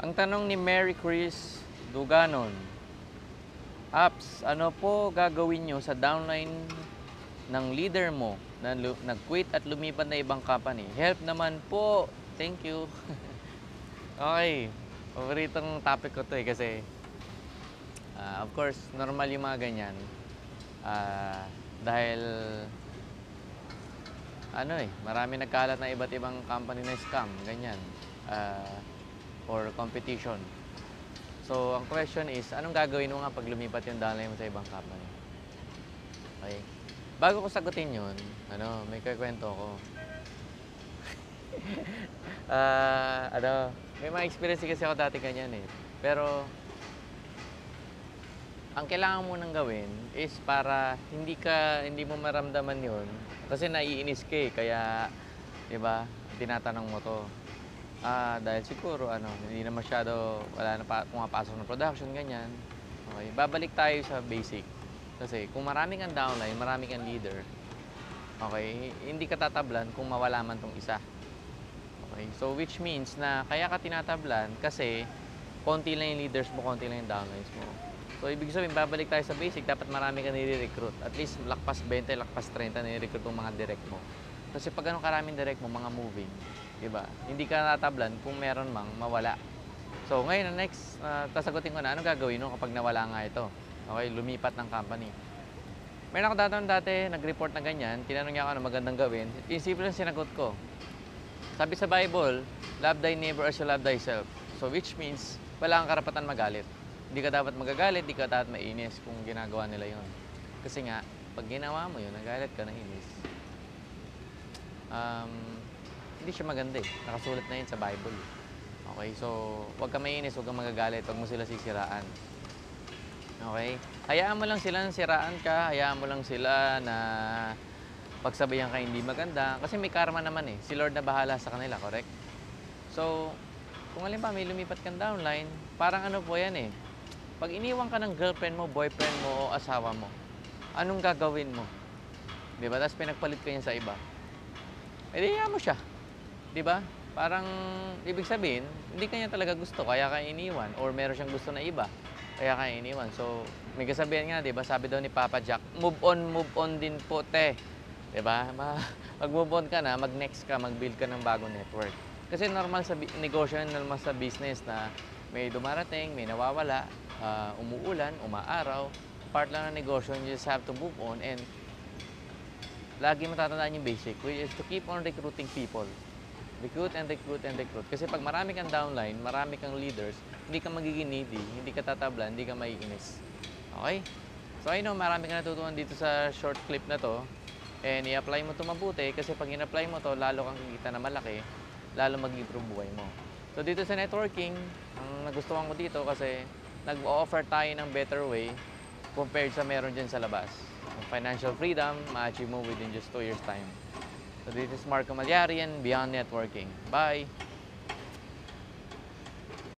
Ang tanong ni Mary Chris Duganon, Apps, ano po gagawin nyo sa downline ng leader mo na nag-quit at lumipat na ibang company? Help naman po. Thank you. Okay. Paboritong topic ko to kasi of course, normal yung mga ganyan. Dahil marami nagkalat na iba't ibang company na scam, ganyan. Or competition. So, ang question is, anong gagawin mo nga pag lumipat yung downline mo sa ibang company? Okay. Bago ko sagutin yun, may kikwento ko. May mga experience kasi ako dati ganyan eh. Pero, ang kailangan mo nang gawin is para hindi mo maramdaman yun. Kasi naiinis ka eh, kaya, di ba, tinatanong mo to. Dahil siguro, hindi na masyado, wala na pumapasok ng production, ganyan. Okay, babalik tayo sa basic. Kasi kung marami kang downline, marami kang leader, okay, hindi ka tatablan kung mawala man tong isa. Okay, so which means na kaya ka tinatablan kasi konti lang yung leaders mo, konti lang yung downlines mo. So ibig sabihin, babalik tayo sa basic, dapat marami kang nire-recruit. At least lakpas 20, lakpas 30 nire-recruit yung mga direct mo. Kasi pag ganun karaming direct mo, mga moving, diba? Hindi ka natablan kung meron mang mawala. So ngayon, next, sasagutin ko na, anong gagawin mo kapag nawala nga ito? Okay, lumipat ng company. Meron ako dati, nag-report na ganyan, tinanong niya ako ano magandang gawin. Yung simple lang sinagot ko. Sabi sa Bible, love thy neighbor as you love thyself. So which means, wala kang karapatan magalit. Hindi ka dapat magagalit, hindi ka dapat mainis kung ginagawa nila yon. Kasi nga, pag ginawa mo yun, nagalit ka, nainis, hindi siya maganda eh. Nakasulat na yun sa Bible. Okay, so huwag ka mainis, huwag kang magagalit, huwag mo sila sisiraan. Okay? Hayaan mo lang sila na siraan ka, hayaan mo lang sila na pagsabayan ka hindi maganda. Kasi may karma naman eh. Si Lord na bahala sa kanila, correct? So, kung halimbawa may lumipat kang downline, parang ano po yan eh. Pag iniwan ka ng girlfriend mo, boyfriend mo, o asawa mo, anong gagawin mo? Diba? Tapos pinagpalit ka niya sa iba. Eh, di mo siya. Diba? Parang, ibig sabihin, hindi kanya talaga gusto, kaya ka iniwan. Or meron siyang gusto na iba, kaya ka iniwan. So, may kasabihan nga, diba? Sabi daw ni Papa Jack, move on din po, te. Diba? Mag-move on ka na, mag-next ka, mag-build ka ng bagong network. Kasi normal sa negosyo, normal sa business na may dumarating, may nawawala, umuulan, umaaraw. Part lang ng negosyo, you just have to move on and lagi matatandaan yung basic, which is to keep on recruiting people. Recruit and recruit and recruit. Kasi pag marami kang downline, marami kang leaders, hindi ka magiging needy, hindi ka tatablan, hindi ka maiinis. Okay? So I know marami ka natutunan dito sa short clip na to. And i-apply mo ito mabuti kasi pag in-apply mo to lalo kang kikita na malaki, lalo mag-improve buhay mo. So dito sa networking, ang nagustuhan ko dito kasi nag-offer tayo ng better way compared sa meron dyan sa labas. Financial freedom, ma-achieve mo within just 2 years time. So this is Marco Malyarian, Beyond Networking. Bye!